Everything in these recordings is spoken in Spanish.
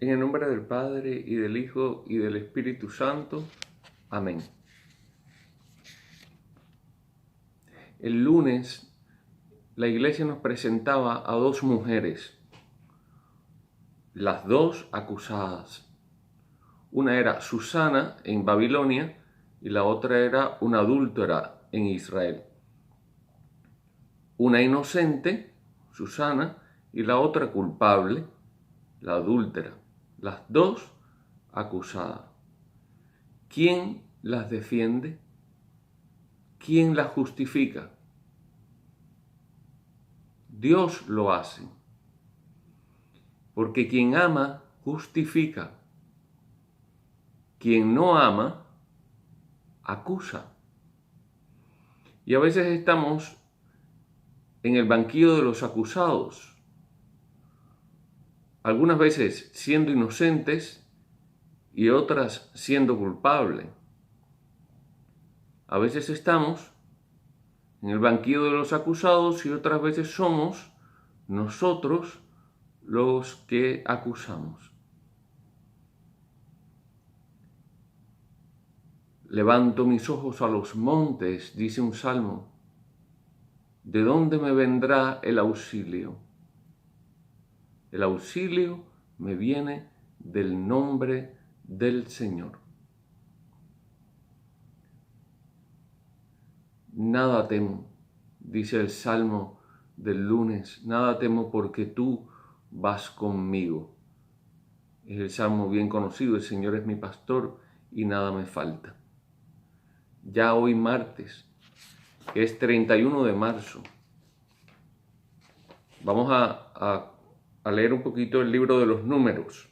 En el nombre del Padre, y del Hijo, y del Espíritu Santo. Amén. El lunes, la iglesia nos presentaba a dos mujeres, las dos acusadas. Una era Susana en Babilonia y la otra era una adúltera en Israel. Una inocente, Susana, y la otra culpable, la adúltera. Las dos acusadas. ¿Quién las defiende? ¿Quién las justifica? Dios lo hace. Porque quien ama, justifica. Quien no ama, acusa. Y a veces estamos en el banquillo de los acusados. Algunas veces siendo inocentes y otras siendo culpables. A veces estamos en el banquillo de los acusados y otras veces somos nosotros los que acusamos. Levanto mis ojos a los montes, dice un salmo. ¿De dónde me vendrá el auxilio? El auxilio me viene del nombre del Señor. Nada temo, dice el salmo del lunes, nada temo porque tú vas conmigo. Es el salmo bien conocido, el Señor es mi pastor y nada me falta. Ya hoy martes, que es 31 de marzo, vamos a leer un poquito el libro de los Números.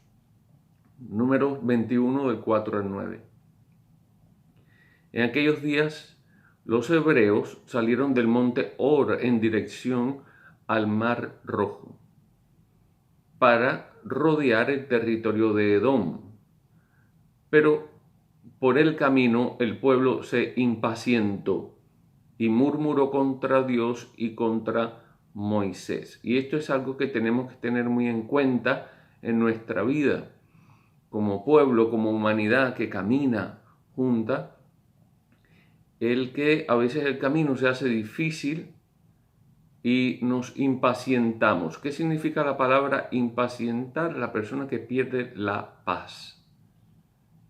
Números 21 del 4 al 9. En aquellos días los hebreos salieron del monte Hor en dirección al Mar Rojo para rodear el territorio de Edom. Pero por el camino el pueblo se impacientó y murmuró contra Dios y contra Moisés. Y esto es algo que tenemos que tener muy en cuenta en nuestra vida, como pueblo, como humanidad que camina junta, el que a veces el camino se hace difícil y nos impacientamos. ¿Qué significa la palabra impacientar? La persona que pierde la paz.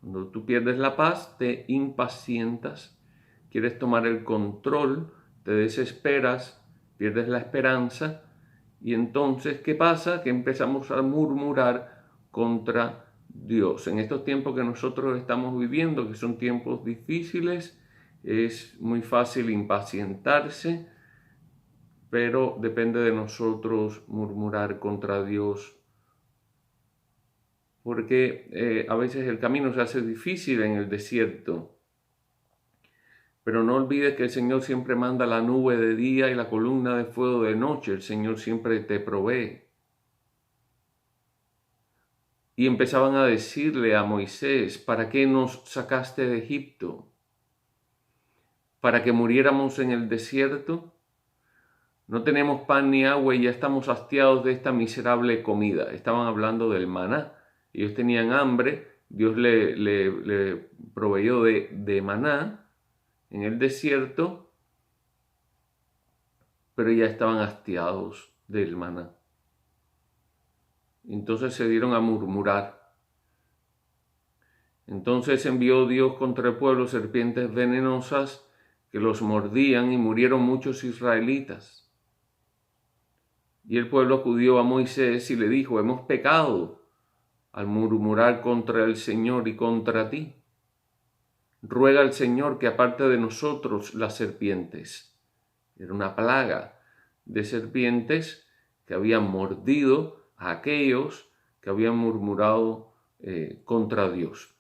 Cuando tú pierdes la paz, te impacientas, quieres tomar el control, te desesperas, pierdes la esperanza y entonces, ¿qué pasa? Que empezamos a murmurar contra Dios. En estos tiempos que nosotros estamos viviendo, que son tiempos difíciles, es muy fácil impacientarse, pero depende de nosotros murmurar contra Dios, porque a veces el camino se hace difícil en el desierto. Pero no olvides que el Señor siempre manda la nube de día y la columna de fuego de noche. El Señor siempre te provee. Y empezaban a decirle a Moisés, ¿para qué nos sacaste de Egipto? ¿Para que muriéramos en el desierto? No tenemos pan ni agua y ya estamos hastiados de esta miserable comida. Estaban hablando del maná. Ellos tenían hambre, Dios le proveyó de maná en el desierto, pero ya estaban hastiados del maná. Entonces se dieron a murmurar. Entonces envió Dios contra el pueblo serpientes venenosas que los mordían y murieron muchos israelitas. Y el pueblo acudió a Moisés y le dijo, hemos pecado al murmurar contra el Señor y contra ti. Ruega al Señor que aparte de nosotros las serpientes. Era una plaga de serpientes que habían mordido a aquellos que habían murmurado contra Dios.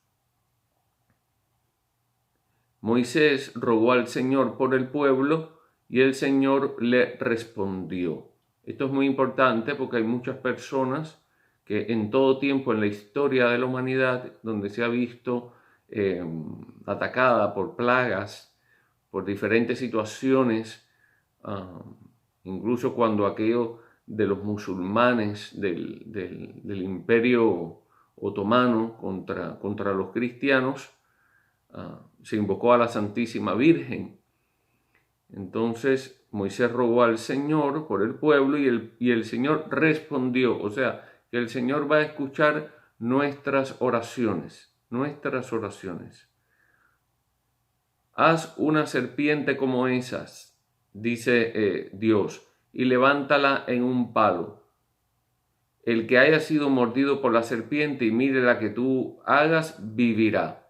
Moisés rogó al Señor por el pueblo y el Señor le respondió. Esto es muy importante porque hay muchas personas que en todo tiempo en la historia de la humanidad, donde se ha visto atacada por plagas, por diferentes situaciones, incluso cuando aquello de los musulmanes del imperio otomano contra los cristianos, se invocó a la Santísima Virgen. Entonces Moisés rogó al Señor por el pueblo y el Señor respondió. O sea, que el Señor va a escuchar nuestras oraciones. Haz una serpiente como esas, dice Dios, y levántala en un palo. El que haya sido mordido por la serpiente y mire la que tú hagas, vivirá.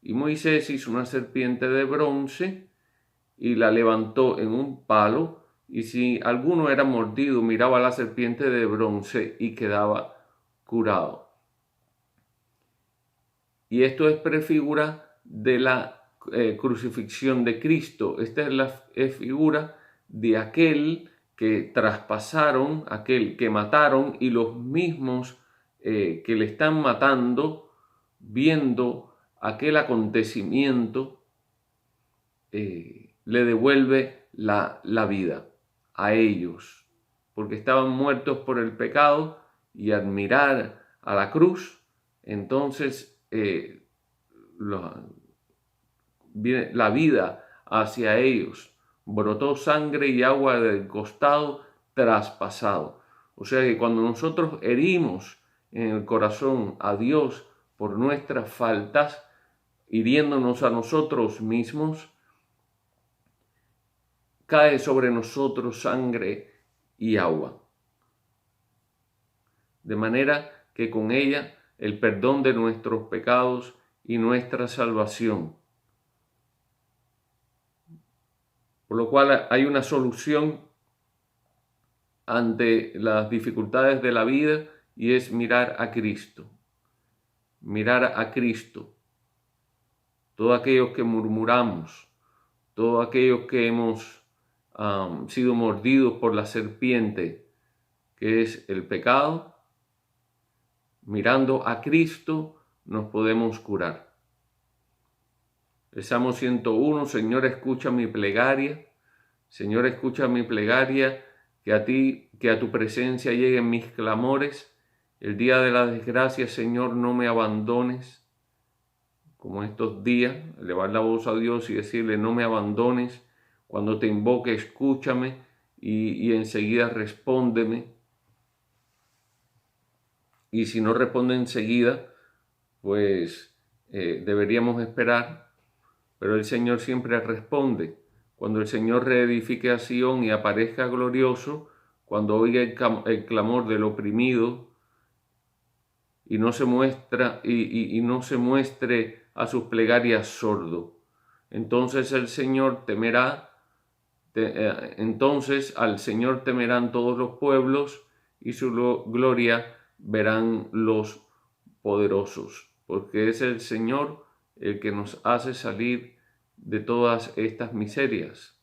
Y Moisés hizo una serpiente de bronce y la levantó en un palo, y si alguno era mordido, miraba a la serpiente de bronce y quedaba curado. Y esto es prefigura de la crucifixión de Cristo. Esta es la figura de aquel que traspasaron, aquel que mataron, y los mismos que le están matando, viendo aquel acontecimiento, le devuelve la vida a ellos, porque estaban muertos por el pecado, y al mirar a la cruz, entonces viene la vida hacia ellos. Brotó sangre y agua del costado traspasado. O sea que cuando nosotros herimos en el corazón a Dios por nuestras faltas, hiriéndonos a nosotros mismos, cae sobre nosotros sangre y agua. De manera que con ella el perdón de nuestros pecados y nuestra salvación. Por lo cual hay una solución ante las dificultades de la vida, y es mirar a Cristo. Mirar a Cristo. Todos aquellos que murmuramos, todos aquellos que hemos sido mordidos por la serpiente, que es el pecado, mirando a Cristo nos podemos curar. El Salmo 101, Señor, escucha mi plegaria. Señor, escucha mi plegaria, que a tu presencia lleguen mis clamores. El día de la desgracia, Señor, no me abandones. Como estos días, elevar la voz a Dios y decirle, no me abandones. Cuando te invoque, escúchame y enseguida respóndeme. Y si no responde enseguida, pues deberíamos esperar. Pero el Señor siempre responde. Cuando el Señor reedifique a Sion y aparezca glorioso, cuando oiga el clamor del oprimido y no se muestre a sus plegarias sordo, entonces el Señor temerá. Entonces al Señor temerán todos los pueblos, y su gloria verán los poderosos, porque es el Señor el que nos hace salir de todas estas miserias,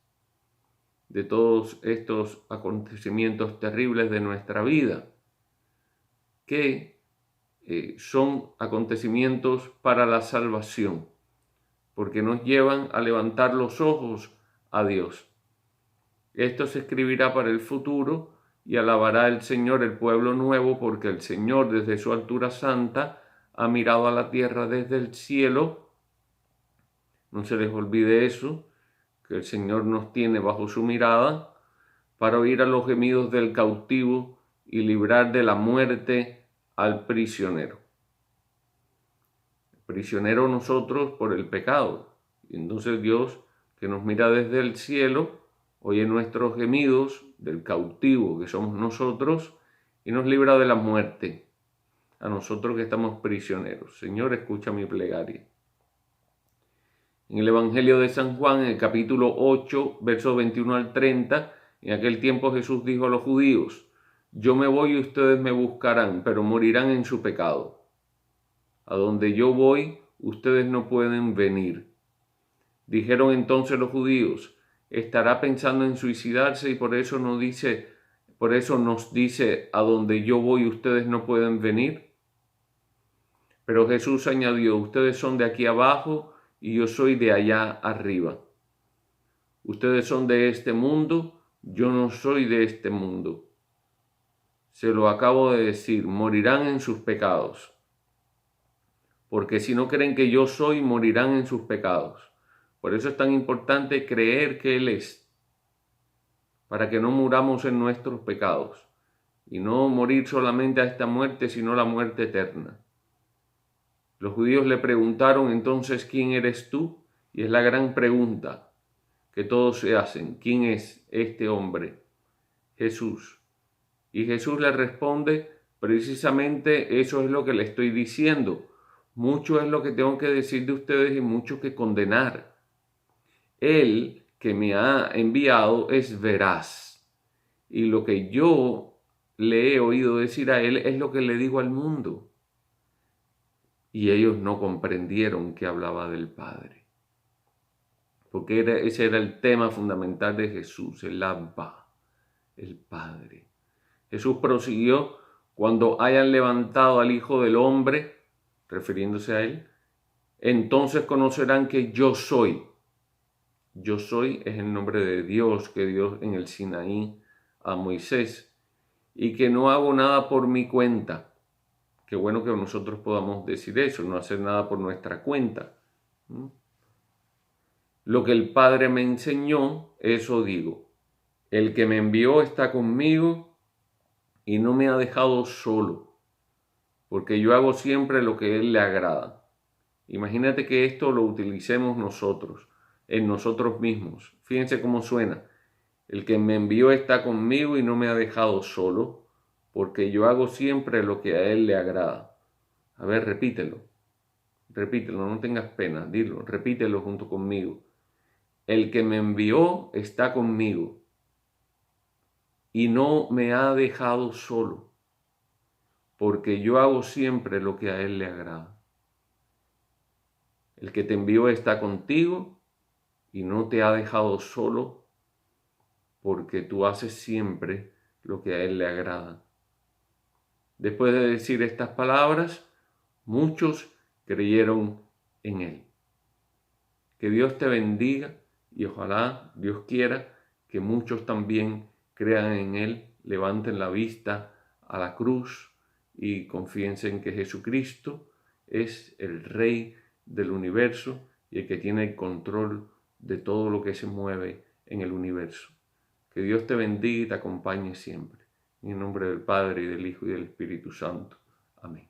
de todos estos acontecimientos terribles de nuestra vida, que son acontecimientos para la salvación, porque nos llevan a levantar los ojos a Dios. Esto se escribirá para el futuro, y alabará el Señor el pueblo nuevo, porque el Señor desde su altura santa ha mirado a la tierra desde el cielo. No se les olvide eso, que el Señor nos tiene bajo su mirada para oír a los gemidos del cautivo y librar de la muerte al prisionero. Prisionero nosotros por el pecado. Y entonces Dios, que nos mira desde el cielo, oye nuestros gemidos del cautivo que somos nosotros y nos libra de la muerte a nosotros que estamos prisioneros. Señor, escucha mi plegaria. En el Evangelio de San Juan, en el capítulo 8, versos 21 al 30, en aquel tiempo Jesús dijo a los judíos, yo me voy y ustedes me buscarán, pero morirán en su pecado. A donde yo voy, ustedes no pueden venir. Dijeron entonces los judíos, estará pensando en suicidarse y por eso nos dice, a donde yo voy, ustedes no pueden venir. Pero Jesús añadió, ustedes son de aquí abajo y yo soy de allá arriba. Ustedes son de este mundo, yo no soy de este mundo. Se lo acabo de decir, morirán en sus pecados. porque si no creen que yo soy, morirán en sus pecados. Por eso es tan importante creer que Él es, para que no muramos en nuestros pecados, y no morir solamente a esta muerte, sino la muerte eterna. Los judíos le preguntaron entonces, ¿quién eres tú? Y es la gran pregunta que todos se hacen. ¿Quién es este hombre? Jesús. Y Jesús le responde, precisamente eso es lo que le estoy diciendo. Mucho es lo que tengo que decir de ustedes y mucho que condenar. Él que me ha enviado es veraz. Y lo que yo le he oído decir a él es lo que le digo al mundo. Y ellos no comprendieron que hablaba del Padre. Porque ese era el tema fundamental de Jesús, el Abba, el Padre. Jesús prosiguió, cuando hayan levantado al Hijo del Hombre, refiriéndose a él, entonces conocerán que yo soy. Yo soy es el nombre de Dios que dio en el Sinaí a Moisés, y que no hago nada por mi cuenta. Qué bueno que nosotros podamos decir eso, no hacer nada por nuestra cuenta. Lo que el Padre me enseñó, eso digo. El que me envió está conmigo y no me ha dejado solo, porque yo hago siempre lo que a Él le agrada. Imagínate que esto lo utilicemos nosotros, en nosotros mismos. Fíjense cómo suena. El que me envió está conmigo y no me ha dejado solo, porque yo hago siempre lo que a Él le agrada. A ver, repítelo, no tengas pena, dilo, repítelo junto conmigo. El que me envió está conmigo y no me ha dejado solo, porque yo hago siempre lo que a Él le agrada. El que te envió está contigo y no te ha dejado solo, porque tú haces siempre lo que a Él le agrada. Después de decir estas palabras, muchos creyeron en Él. Que Dios te bendiga y ojalá Dios quiera que muchos también crean en Él, levanten la vista a la cruz y confíen en que Jesucristo es el Rey del universo y el que tiene el control de todo lo que se mueve en el universo. Que Dios te bendiga y te acompañe siempre. En el nombre del Padre, y del Hijo, y del Espíritu Santo. Amén.